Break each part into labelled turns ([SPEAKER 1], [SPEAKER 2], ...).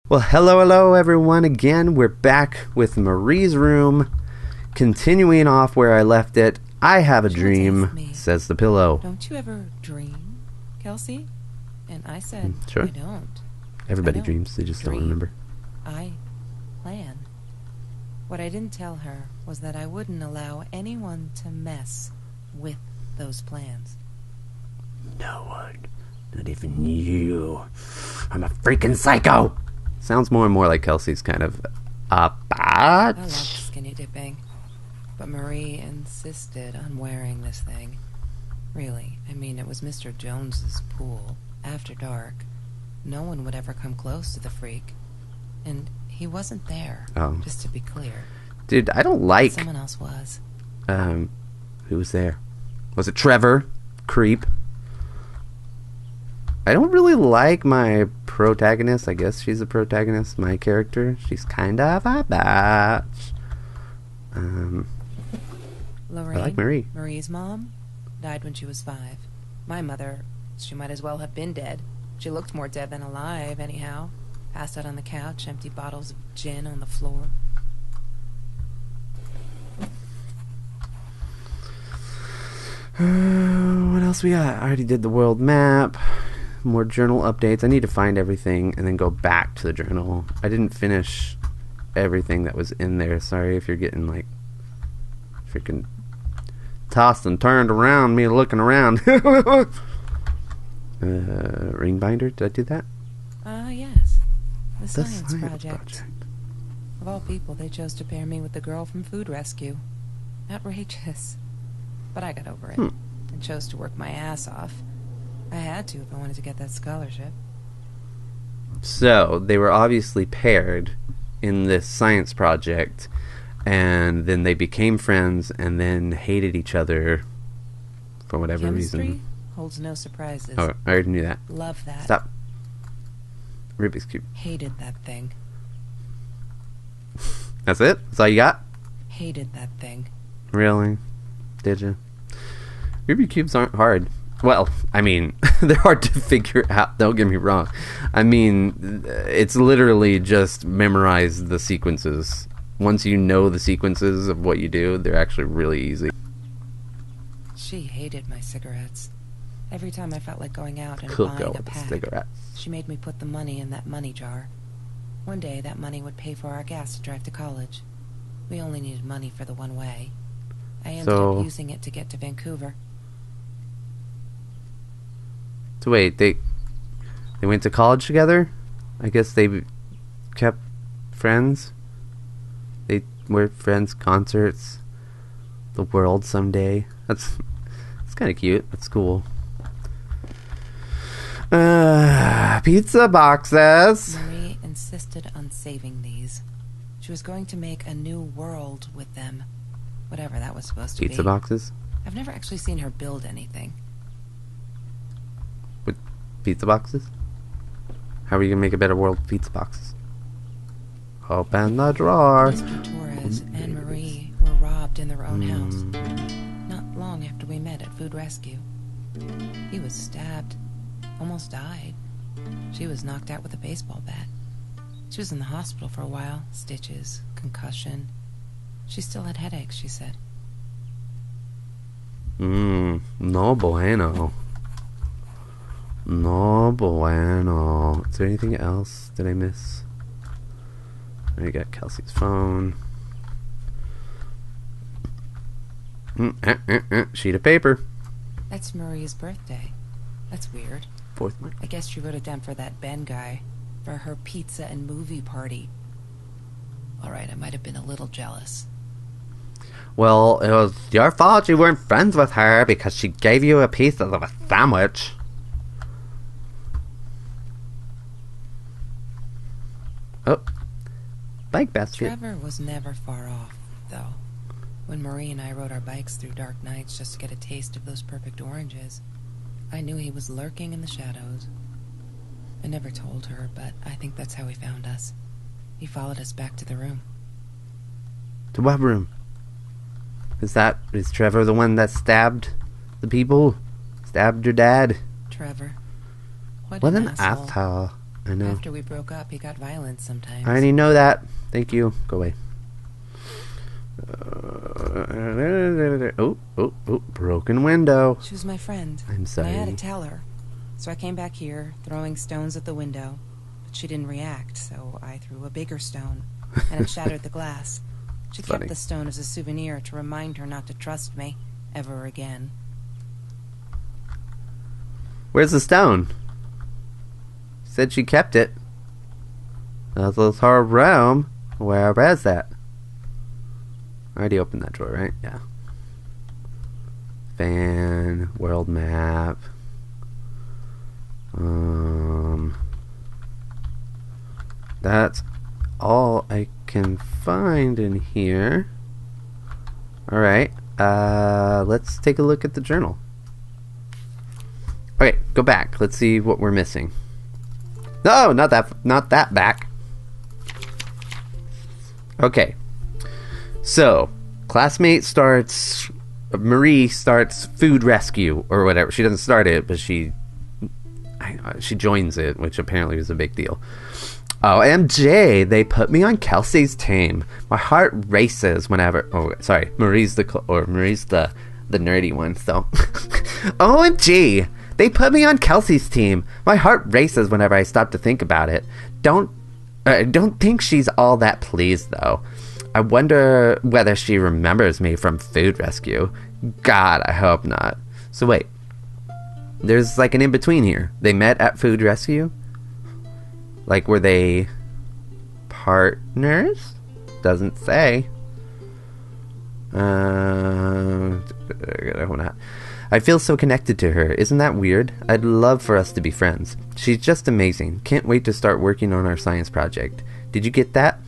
[SPEAKER 1] Well, hello everyone again. We're back with Marie's room, continuing off where I left it. I have a dream, says the pillow.
[SPEAKER 2] Don't you ever dream, Kelsey? And I said,
[SPEAKER 1] sure.
[SPEAKER 2] I don't.
[SPEAKER 1] Everybody dreams, they just don't remember.
[SPEAKER 2] I plan. What I didn't tell her was that I wouldn't allow anyone to mess with those plans.
[SPEAKER 1] No one. Not even you. I'm a freaking psycho! Sounds more and more like Kelsey's kind of a
[SPEAKER 2] I
[SPEAKER 1] bot.
[SPEAKER 2] love skinny dipping, but Marie insisted on wearing this thing. Really, I mean, it was Mr. Jones's pool, after dark. No one would ever come close to the freak. And he wasn't there, just to be clear.
[SPEAKER 1] Dude, I don't like...
[SPEAKER 2] Someone else was.
[SPEAKER 1] Who was there? Was it Trevor? Creep? I don't really like my protagonist. I guess she's a protagonist. My character. She's kind of a bitch.
[SPEAKER 2] Lorraine,
[SPEAKER 1] I like Marie.
[SPEAKER 2] Marie's mom died when she was 5. My mother, she might as well have been dead. She looked more dead than alive, anyhow. Passed out on the couch, empty bottles of gin on the floor.
[SPEAKER 1] What else we got? I already did the world map. More journal updates. I need to find everything and then go back to the journal. I didn't finish everything that was in there. Sorry if you're getting like freaking tossed and turned around, me looking around. Ring binder, did I do that?
[SPEAKER 2] Yes. The science project. Of all people, they chose to pair me with the girl from Food Rescue. Outrageous. But I got over it and chose to work my ass off. I had to if I wanted to get that scholarship.
[SPEAKER 1] So, they were obviously paired in this science project, and then they became friends and then hated each other for whatever
[SPEAKER 2] Chemistry
[SPEAKER 1] reason.
[SPEAKER 2] Holds no surprises.
[SPEAKER 1] Oh, I already knew that.
[SPEAKER 2] Love that.
[SPEAKER 1] Stop. Rubik's Cube.
[SPEAKER 2] Hated that thing.
[SPEAKER 1] That's it? That's all you got?
[SPEAKER 2] Hated that thing.
[SPEAKER 1] Really? Did you? Rubik's Cubes aren't hard. Well, I mean, they're hard to figure out. Don't get me wrong. I mean, it's literally just memorize the sequences. Once you know the sequences of what you do, they're actually really easy.
[SPEAKER 2] She hated my cigarettes. Every time I felt like going out and
[SPEAKER 1] Cook
[SPEAKER 2] buying a
[SPEAKER 1] with
[SPEAKER 2] pack,
[SPEAKER 1] cigarettes.
[SPEAKER 2] she made me put the money in that money jar. One day, that money would pay for our gas to drive to college. We only needed money for the one way. I ended up using it to get to Vancouver.
[SPEAKER 1] So wait, they went to college together? I guess they kept friends? They were friends, concerts, the world someday. That's kind of cute. That's cool. Pizza boxes.
[SPEAKER 2] Marie insisted on saving these. She was going to make a new world with them. Whatever that was supposed to be.
[SPEAKER 1] Pizza boxes?
[SPEAKER 2] I've never actually seen her build anything.
[SPEAKER 1] With pizza boxes? How are you going to make a better world with pizza boxes? Open the drawer.
[SPEAKER 2] Mr. Torres and Marie were robbed in their own house. Not long after we met at Food Rescue. He was stabbed. Almost died. She was knocked out with a baseball bat. She was in the hospital for a while. Stitches, concussion. She still had headaches, she said.
[SPEAKER 1] No bueno. No bueno. Is there anything else that I miss? I got Kelsey's phone. Sheet of paper.
[SPEAKER 2] That's Marie's birthday. That's weird.
[SPEAKER 1] 4th March.
[SPEAKER 2] I guess she wrote it down for that Ben guy. For her pizza and movie party. Alright, I might have been a little jealous.
[SPEAKER 1] Well, it was your fault you weren't friends with her because she gave you a piece of a sandwich. Oh. Bike basket.
[SPEAKER 2] Trevor was never far off, though. When Marie and I rode our bikes through dark nights just to get a taste of those perfect oranges, I knew he was lurking in the shadows. I never told her, but I think that's how he found us. He followed us back to the room.
[SPEAKER 1] To what room? Is Trevor the one that stabbed the people? Stabbed your dad?
[SPEAKER 2] Trevor.
[SPEAKER 1] What an asshole. I know.
[SPEAKER 2] After we broke up, he got violent sometimes.
[SPEAKER 1] I already know that. Thank you. Go away. Oh, broken window.
[SPEAKER 2] She was my friend.
[SPEAKER 1] I'm sorry.
[SPEAKER 2] And I had to tell her. So I came back here, throwing stones at the window. But she didn't react, so I threw a bigger stone. And it shattered the glass. She kept the stone as a souvenir to remind her not to trust me ever again.
[SPEAKER 1] Where's the stone? Said she kept it. That was her room. Where is that? I already opened that drawer, right? Yeah. Fan, world map. That's all I can find in here. Alright. Let's take a look at the journal. Okay, go back. Let's see what we're missing. No, not that back. Okay. So, Marie starts food rescue or whatever. She doesn't start it, but she joins it, which apparently was a big deal. OMG, they put me on Kelsey's team. My heart races whenever... Oh, sorry. Marie's the nerdy one, so... OMG, they put me on Kelsey's team. My heart races whenever I stop to think about it. Don't think she's all that pleased, though. I wonder whether she remembers me from food rescue. God, I hope not. So wait. There's like an in-between here. They met at food rescue? Like, were they partners? Doesn't say. I feel so connected to her. Isn't that weird? I'd love for us to be friends. She's just amazing. Can't wait to start working on our science project. Did you get that?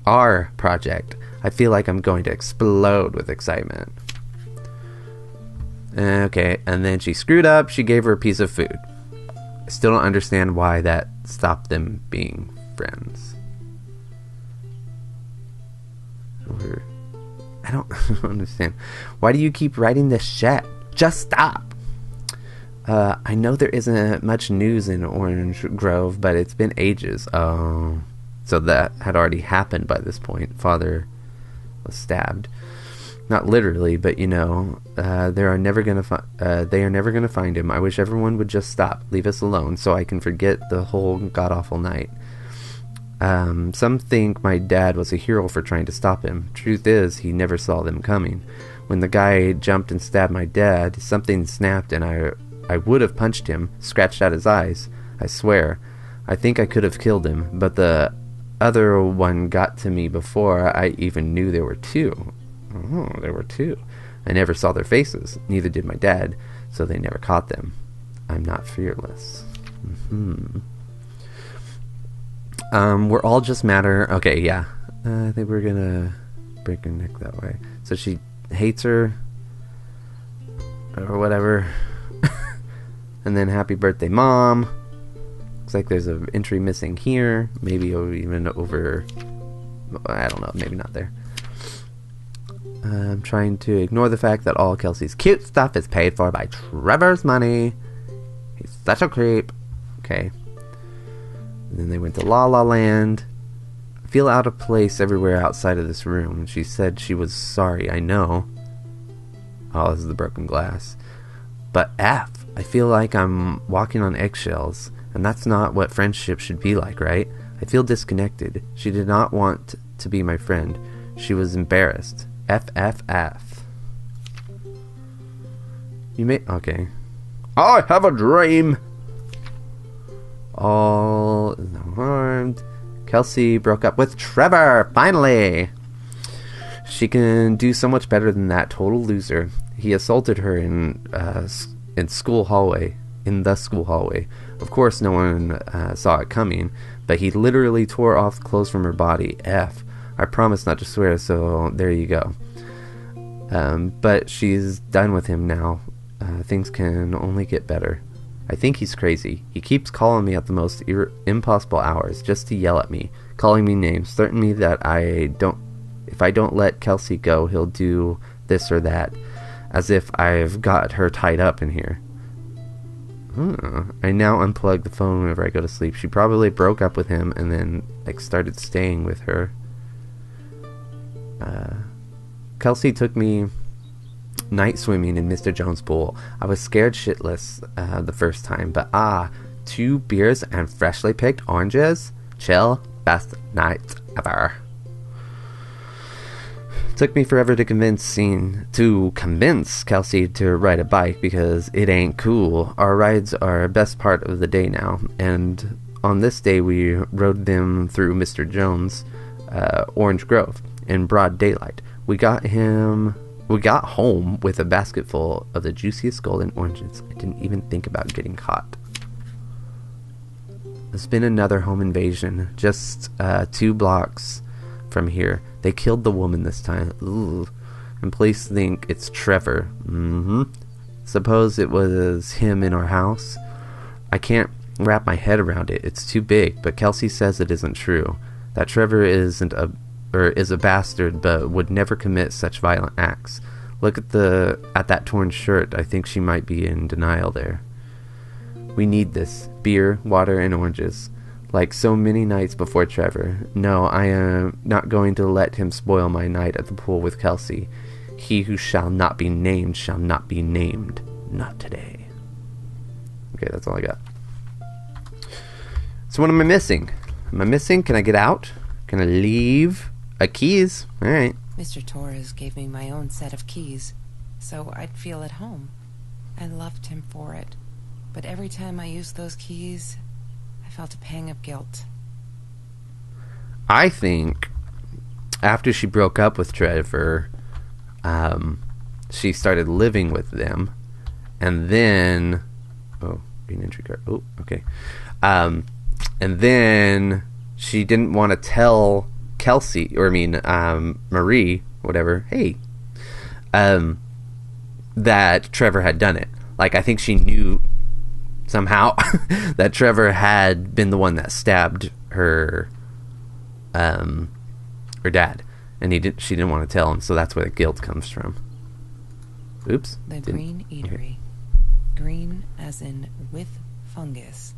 [SPEAKER 1] Our project. I feel like I'm going to explode with excitement. Okay, and then she screwed up. She gave her a piece of food. I still don't understand why that stopped them being friends. I don't understand. Why do you keep writing this shit? Just stop. I know there isn't much news in Orange Grove, but it's been ages. Oh, so that had already happened by this point. Father was stabbed. Not literally, but you know, they are never gonna find him. I wish everyone would just stop, leave us alone, so I can forget the whole god-awful night. Some think my dad was a hero for trying to stop him. Truth is, he never saw them coming. When the guy jumped and stabbed my dad, something snapped and I would have punched him, scratched out his eyes. I swear. I think I could have killed him, but the other one got to me before I even knew there were two. Oh, there were two. I never saw their faces. Neither did my dad, so they never caught them. I'm not fearless. We're all just matter. Okay, yeah. I think we're gonna break her neck that way. So she hates her, or whatever. And then happy birthday, Mom. Looks like there's an entry missing here. Maybe even over... I don't know, maybe not there. I'm trying to ignore the fact that all Kelsey's cute stuff is paid for by Trevor's money. He's such a creep. Okay. And then they went to La La Land. I feel out of place everywhere outside of this room. She said she was sorry, I know. Oh, this is the broken glass. But F, I feel like I'm walking on eggshells, and that's not what friendship should be like, right? I feel disconnected. She did not want to be my friend. She was embarrassed. FFF. You may... Okay. I have a dream! All is now harmed. Kelsey broke up with Trevor, finally! She can do so much better than that total loser. He assaulted her in school hallway. In the school hallway. Of course, no one saw it coming, but he literally tore off clothes from her body. F. I promise not to swear, so there you go. But she's done with him now. Things can only get better. I think he's crazy. He keeps calling me at the most impossible hours just to yell at me, calling me names, threatening me that if I don't let Kelsey go, he'll do this or that, as if I've got her tied up in here. I now unplug the phone whenever I go to sleep. She probably broke up with him and then like started staying with her. Kelsey took me night swimming in Mr. Jones' pool. I was scared shitless the first time, but 2 beers and freshly picked oranges? Chill, best night ever. Took me forever to convince Kelsey to ride a bike because it ain't cool. Our rides are best part of the day now, and on this day we rode them through Mr. Jones' Orange Grove in broad daylight. We got home with a basket full of the juiciest golden oranges. I didn't even think about getting caught. There's been another home invasion just 2 blocks from here. They killed the woman this time. Ooh. And police think it's Trevor. Suppose it was him in our house. I can't wrap my head around it. It's too big, but Kelsey says it isn't true. That Trevor is a bastard, but would never commit such violent acts. Look at that torn shirt. I think she might be in denial there. We need this. Beer, water, and oranges. Like so many nights before Trevor. No, I am not going to let him spoil my night at the pool with Kelsey. He who shall not be named shall not be named. Not today. Okay, that's all I got. So what am I missing? Can I get out? Can I leave? Keys? Alright.
[SPEAKER 2] Mr. Torres gave me my own set of keys, so I'd feel at home. I loved him for it. But every time I used those keys, I felt a pang of guilt.
[SPEAKER 1] I think after she broke up with Trevor, she started living with them, and then green entry card. Oh, okay. And then she didn't want to tell Kelsey, or Marie, whatever. Hey, that Trevor had done it. Like, I think she knew somehow that Trevor had been the one that stabbed her dad, and she didn't want to tell him, so that's where the guilt comes from. Oops.
[SPEAKER 2] The Green Eatery. Okay. Green as in with fungus.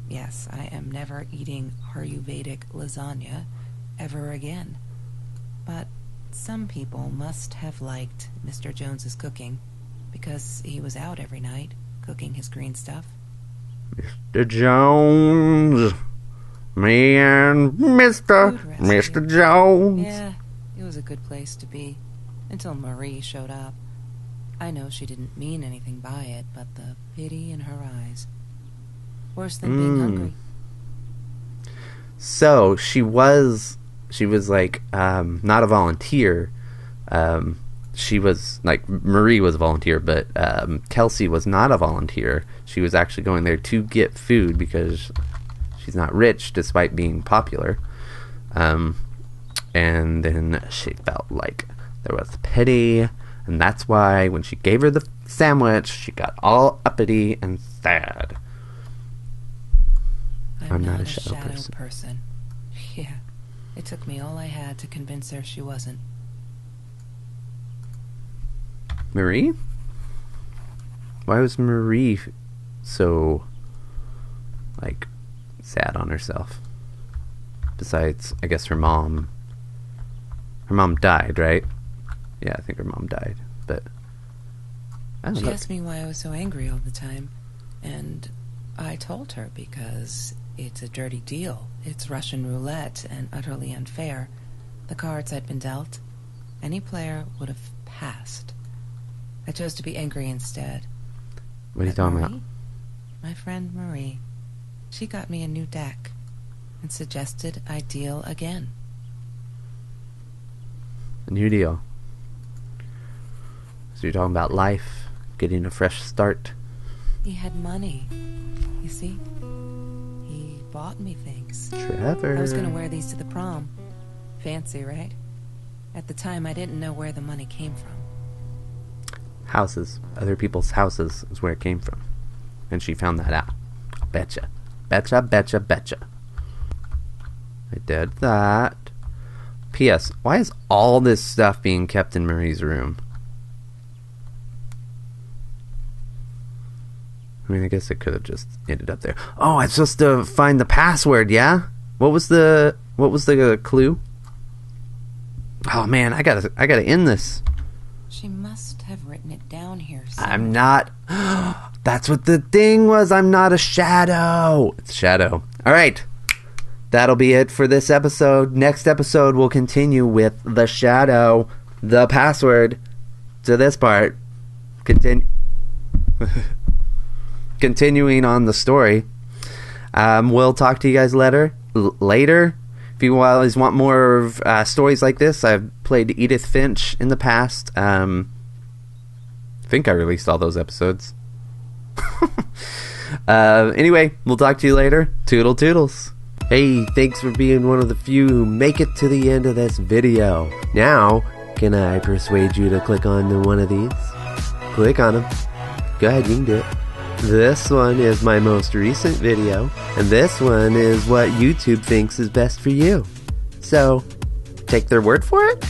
[SPEAKER 2] Yes, I am never eating Ayurvedic lasagna ever again. But some people must have liked Mr. Jones's cooking, because he was out every night cooking his green stuff.
[SPEAKER 1] Mr. Jones, me and Mr. Jones.
[SPEAKER 2] Yeah, it was a good place to be, until Marie showed up. I know she didn't mean anything by it, but the pity in her eyes. Worse than being hungry.
[SPEAKER 1] So she was like not a volunteer. She was like, Marie was a volunteer, but Kelsey was not a volunteer. She was actually going there to get food because she's not rich despite being popular. And then she felt like there was pity, and that's why when she gave her the sandwich, she got all uppity and sad.
[SPEAKER 2] I'm not a shadow person. Yeah, it took me all I had to convince her she wasn't.
[SPEAKER 1] Marie? Why was Marie so, like, sad on herself? Besides, I guess her mom died, right? Yeah, I think her mom died, but I don't know.
[SPEAKER 2] She asked me why I was so angry all the time, and I told her because it's a dirty deal. It's Russian roulette and utterly unfair. The cards had been dealt. Any player would have passed. I chose to be angry instead.
[SPEAKER 1] What are you talking about?
[SPEAKER 2] My friend Marie, she got me a new deck and suggested I deal again.
[SPEAKER 1] A new deal. So you're talking about life, getting a fresh start.
[SPEAKER 2] He had money, you see. He bought me things.
[SPEAKER 1] Trevor.
[SPEAKER 2] I was going to wear these to the prom. Fancy, right? At the time, I didn't know where the money came from.
[SPEAKER 1] Houses. Other people's houses is where it came from. And she found that out. I'll betcha. Betcha. I did that. P.S. Why is all this stuff being kept in Marie's room? I mean, I guess it could have just ended up there. Oh, I'm supposed to find the password, yeah? What was the clue? Oh man, I gotta end this.
[SPEAKER 2] She must have written it down here.
[SPEAKER 1] I'm not. That's what the thing was. I'm not a shadow. It's Shadow. All right. That'll be it for this episode. Next episode, we'll continue with the Shadow, the password to this part. Continuing on the story. We'll talk to you guys later. If you guys want more stories like this, I've played Edith Finch in the past. I think I released all those episodes. Anyway, we'll talk to you later. Toodle toodles. Hey, thanks for being one of the few who make it to the end of this video. Now, can I persuade you to click on one of these? Click on them. Go ahead, you can do it. This one is my most recent video, and this one is what YouTube thinks is best for you. So, take their word for it?